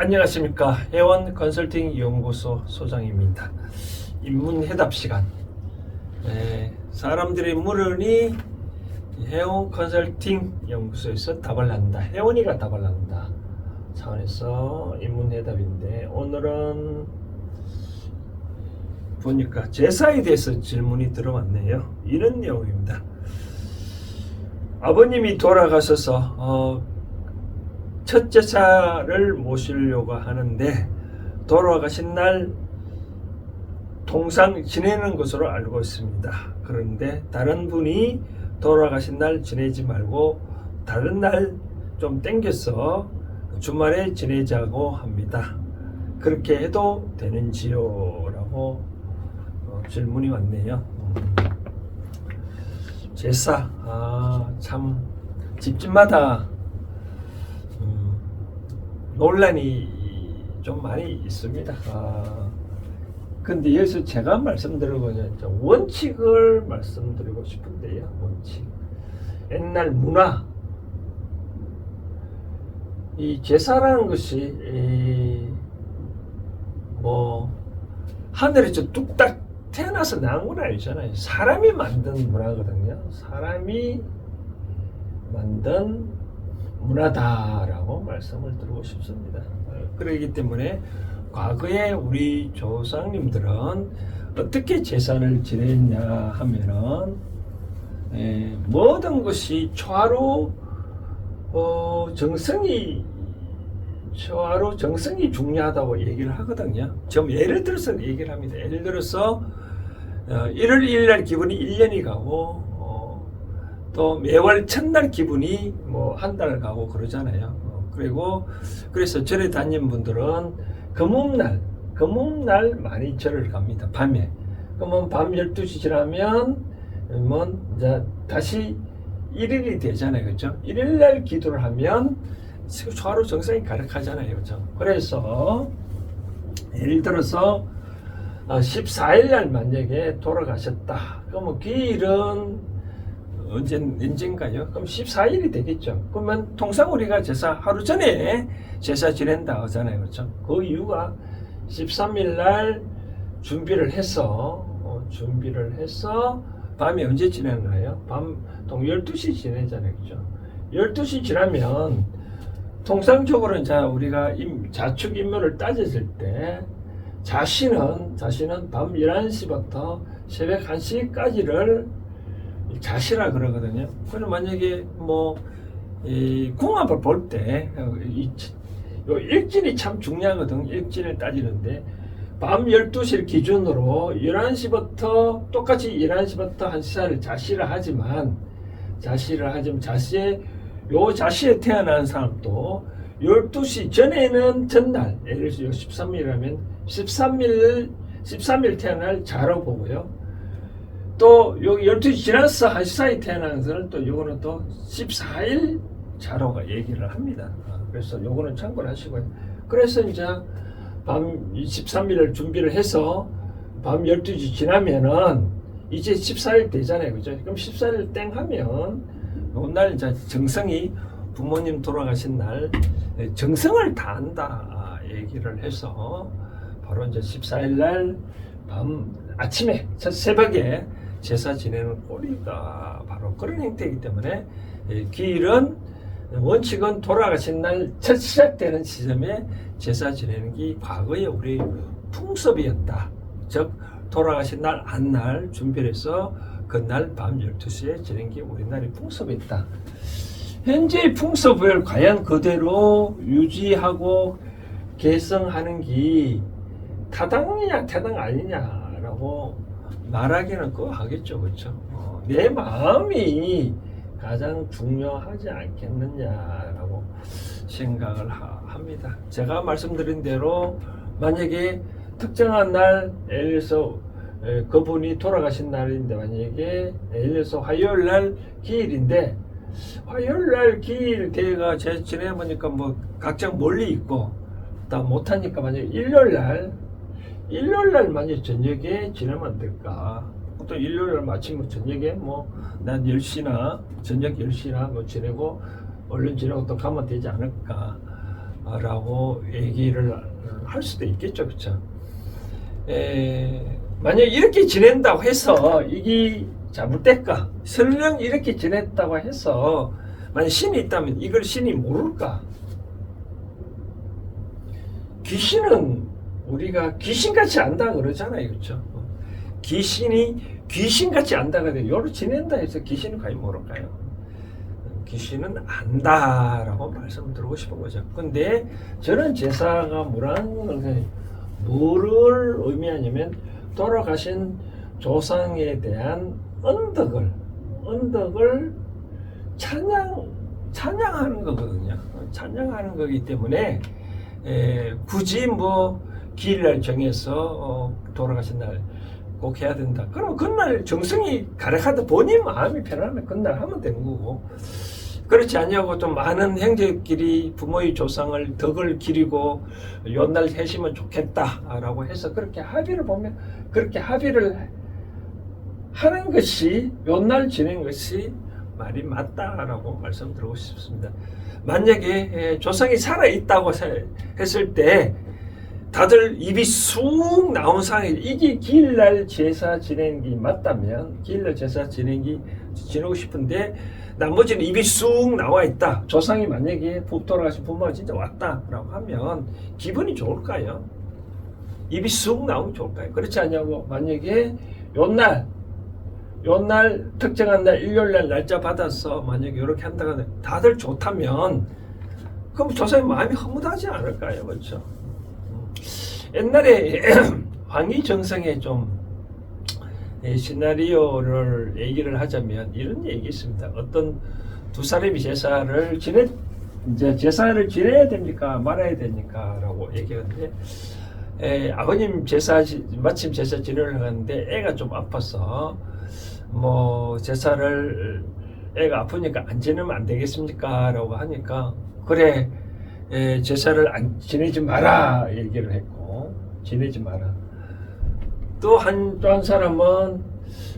안녕하십니까. 해원 컨설팅 연구소 소장입니다. 인문해답 시간. 사람들이 물으니 해원 컨설팅 연구소에서 답을 한다. 해원이가 답을 한다 차원에서 인문해답인데, 오늘은 보니까 제사에 대해서 질문이 들어왔네요. 이런 내용입니다. 아버님이 돌아가셔서 첫 제사를 모시려고 하는데, 돌아가신 날 통상 지내는 것으로 알고 있습니다. 그런데 다른 분이 돌아가신 날 지내지 말고 다른 날 좀 땡겨서 주말에 지내자고 합니다. 그렇게 해도 되는지요? 라고 질문이 왔네요. 제사, 참 집집마다 논란이 좀 많이 있습니다. 근데 여기서 제가 말씀드리고는 원칙을 말씀드리고 싶은데요. 원칙. 옛날 문화. 이 제사라는 것이 하늘에서 뚝딱 태어나서 나온 건 아니잖아요. 사람이 만든 문화거든요. 사람이 만든 문화다라고 말씀을 드리고 싶습니다. 그렇기 때문에 과거에 우리 조상님들은 어떻게 제사를 지냈냐 하면은 모든 것이 초하루 정성이 중요하다고 얘기를 하거든요. 좀 예를 들어서 얘기를 합니다. 예를 들어서 1월 1일 날 기분이 1년이 가고 또 매월 첫날 기분이 한 달 가고 그러잖아요. 그래서 절에 다니는 분들은 금음날 많이 절을 갑니다. 밤에. 그러면 밤 12시 지나면 이제 다시 1일이 되잖아요. 그죠? 1일날 기도를 하면 초하루 정성이 가득하잖아요. 그죠? 그래서 예를 들어서 14일날 만약에 돌아가셨다. 그러면 기일은 언젠가요? 그럼 14일이 되겠죠. 그러면 통상 우리가 제사 하루 전에 제사 지낸다 하잖아요. 그렇죠? 그 이유가 13일날 준비를 해서 밤에 언제 지내는 거예요? 밤동 12시 지내잖아요. 그죠? 12시 지나면 통상적으로 이제 우리가 자축 인묘를 따졌을 때 자신은 밤 11시부터 새벽 1시까지를 자시라 그러거든요. 그럼 만약에 이 궁합을 볼 때 요 일진이 참 중요하거든. 일진을 따지는데 밤 12시를 기준으로 11시부터 똑같이 11시부터 1시 사이를 자시를 하지만 자시에 태어난 사람도 12시 전에는 전날, 예를 들어서 13일이라면 13일 태어날 자로 보고요. 또 여기 12시 지나서 1시 사이 태어난 사람은 또 요거는 또 14일 자로가 얘기를 합니다. 그래서 요거는 참고를 하시고요. 그래서 이제 밤 13일을 준비를 해서 밤 12시 지나면은 이제 14일 되잖아요. 그죠? 그럼 14일 땡 하면 오늘 이제 정성이 부모님 돌아가신 날 정성을 다한다 얘기를 해서 바로 이제 14일 날 아침에 새벽에 제사 지내는 꼴이다. 바로 그런 행태이기 때문에 기일은 원칙은 돌아가신 날 첫 시작되는 시점에 제사 지내는 게 과거의 우리 풍습이었다. 즉 돌아가신 날 안날 준비를 해서 그날 밤 12시에 지내는 게 우리나라의 풍습이었다. 현재의 풍습을 과연 그대로 유지하고 개성하는 게 타당이냐 타당 아니냐라고 말하기는 그거 하겠죠. 그렇죠? 내 마음이 가장 중요하지 않겠느냐라고 생각을 합니다. 제가 말씀드린 대로 만약에 특정한 날, 예를 들어서 그분이 돌아가신 날인데 만약에 예를 들어서 화요일 날 기일인데 화요일 날 기일 대회가 지내보니까 각장 멀리 있고 다 못하니까 만약에 일요일 날 만약에 저녁에 지내면 안 될까? 또 일요일 마침 저녁에 난 10시나 저녁 10시나 지내고 얼른 지내고 또 가면 되지 않을까? 라고 얘기를 할 수도 있겠죠. 그쵸? 만약 이렇게 지낸다고 해서 이게 잘못될까? 설령 이렇게 지냈다고 해서 만약 신이 있다면 이걸 신이 모를까? 귀신은 우리가 귀신같이 안다 그러잖아요. 그렇죠? 귀신이 귀신같이 안다가 돼. 요로 지낸다 해서 귀신은 과연 모를까요? 귀신은 안다라고 말씀을 드리고 싶은 거죠. 근데 저는 제사가 뭐를 의미하냐면 돌아가신 조상에 대한 언덕을 찬양하는 거거든요. 찬양하는 거기 때문에 굳이 뭐 기일날 정해서 돌아가신 날 꼭 해야 된다. 그럼 그날 정성이 가득하다 본인 마음이 편하면 그날 하면 되는 거고, 그렇지 않냐고 좀 많은 형제끼리 부모의 조상을 덕을 기리고 요날 해시면 좋겠다라고 해서 그렇게 합의를 보면 그렇게 합의를 하는 것이 요날 지내는 것이 말이 맞다라고 말씀드리고 싶습니다. 만약에 조상이 살아있다고 했을 때 다들 입이 쑥 나온 상황에 이게 기일날 제사 지내기 맞다면 기일날 제사 지내고 싶은데 나머지는 입이 쑥 나와 있다. 조상이 만약에 돌아가신 부모가 진짜 왔다라고 하면 기분이 좋을까요? 입이 쑥 나오면 좋을까요? 그렇지 않냐고. 만약에 요날 특정한 날 일요일날 날짜 받아서 만약에 이렇게 한다고 하면 다들 좋다면 그럼 조상의 마음이 허무하지 않을까요? 그렇죠? 옛날에 황희정성의 좀 시나리오를 얘기를 하자면 이런 얘기 있습니다. 어떤 두 사람이 제사를 지내야 됩니까? 말아야 됩니까? 라고 얘기하는데 아버님 마침 제사 지내려고 하는데 애가 좀 아파서 뭐 제사를 애가 아프니까 안 지내면 안 되겠습니까? 라고 하니까 그래 제사를 안 지내지 마라 얘기를 했고 지내지 마라. 또 한 사람은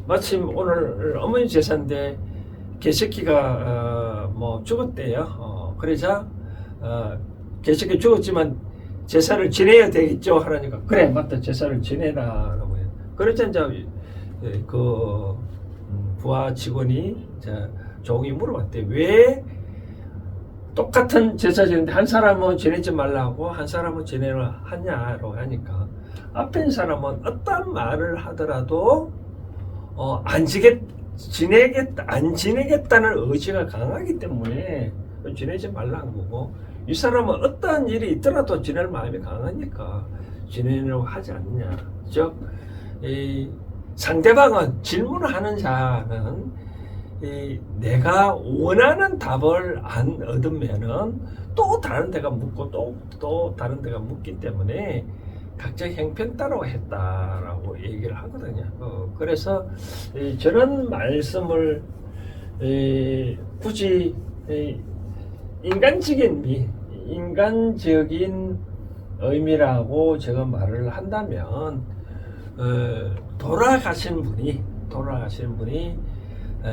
마침 오늘 어머니 제사인데 개새끼가 뭐 죽었대요. 그러자 개새끼 죽었지만 제사를 지내야 되겠죠 하라니까 그래 맞다 제사를 지내라라고 해요. 그러자 이제 그 부하 직원이 종이 물어봤대. 왜 똑같은 제사 지내는데 한 사람은 지내지 말라고 한 사람은 지내라 하냐라고 하니까 앞에 있는 사람은 어떤 말을 하더라도 안 지내겠다는 의지가 강하기 때문에 지내지 말라는 거고, 이 사람은 어떠한 일이 있더라도 지낼 마음이 강하니까 지내려고 하지 않느냐. 즉 상대방은 질문하는 자는 내가 원하는 답을 안 얻으면은 또 다른 데가 묻고 또 다른 데가 묻기 때문에 각자 형편 따로 했다라고 얘기를 하거든요. 그래서 저런 말씀을 굳이 인간적인 의미라고 제가 말을 한다면 돌아가신 분이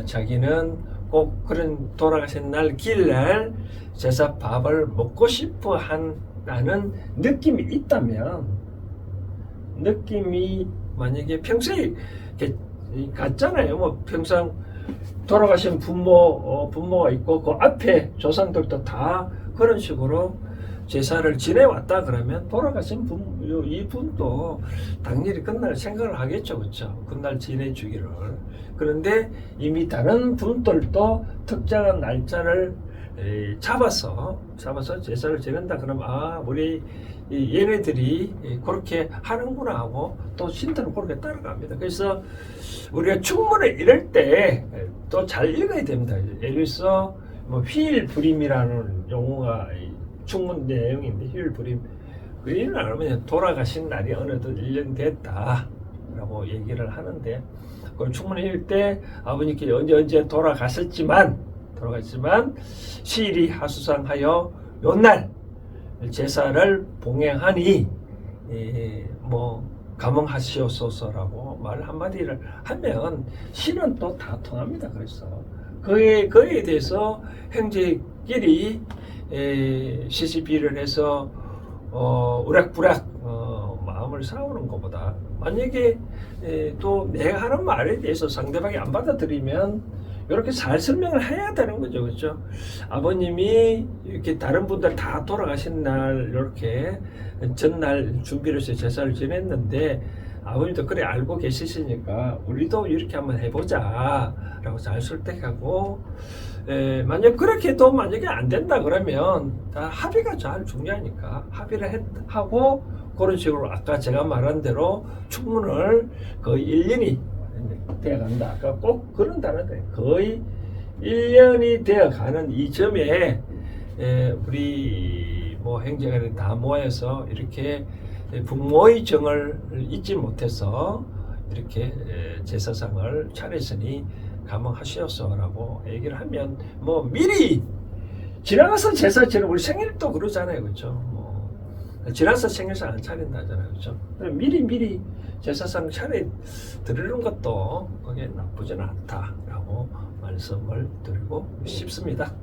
자기는 꼭 그런 돌아가신 날 기일날 제사 밥을 먹고 싶어 한다는 느낌이 있다면, 느낌이 만약에 평소에 같잖아요. 뭐 평상 돌아가신 부모가 있고 그 앞에 조상들도 다 그런 식으로 제사를 지내왔다 그러면 돌아가신 이분도 당연히 그날 생각을 하겠죠. 그렇죠? 그날 지내주기를. 그런데 이미 다른 분들도 특정한 날짜를 잡아서 제사를 지낸다 그러면 우리 얘네들이 그렇게 하는구나 하고 또 신들은 그렇게 따라갑니다. 그래서 우리가 충문을 읽을 때 또 잘 읽어야 됩니다. 예를 들어서 뭐 휘일부림이라는 용어가 충문 내용인데, 휘일부림 그이는 알면 돌아가신 날이 어느덧 1년 됐다라고 얘기를 하는데, 그걸 충문을 읽을 때 아버님께 언제 돌아가셨지만 시일이 하수상하여 요날 제사를 봉행하니 뭐 감응하시옵소서라고 말 한마디를 하면 신은 또 다 통합니다. 그래서 그에 대해서 형제끼리 시시비를 해서 우락부락 마음을 싸우는 것보다 만약에 또 내가 하는 말에 대해서 상대방이 안 받아들이면 이렇게 잘 설명을 해야 되는 거죠, 그렇죠? 아버님이 이렇게 다른 분들 다 돌아가신 날 이렇게 전날 준비를 해서 제사를 지냈는데 아버님도 그래 알고 계시니까 우리도 이렇게 한번 해보자 라고 잘 설득하고 만약 그렇게도 만약에 안 된다 그러면 다 합의가 잘 중요하니까 합의를 하고 그런 식으로 아까 제가 말한 대로 충문을 거의 1년이 되어간다. 그러니까 꼭 그런다는 거예요. 거의 1년이 되어가는 이 점에 우리 뭐 행정관이 다 모여서 이렇게 부모의 정을 잊지 못해서 이렇게 제사상을 차렸으니 감흥하시옵소라고 얘기를 하면 뭐 미리 지나가서 제사 지내 우리 생일도 그러잖아요, 그렇죠? 뭐 지나서 생일상 안 차린다잖아요, 그렇죠? 미리 제사상 차려 드리는 것도 그게 나쁘지는 않다라고 말씀을 드리고 싶습니다.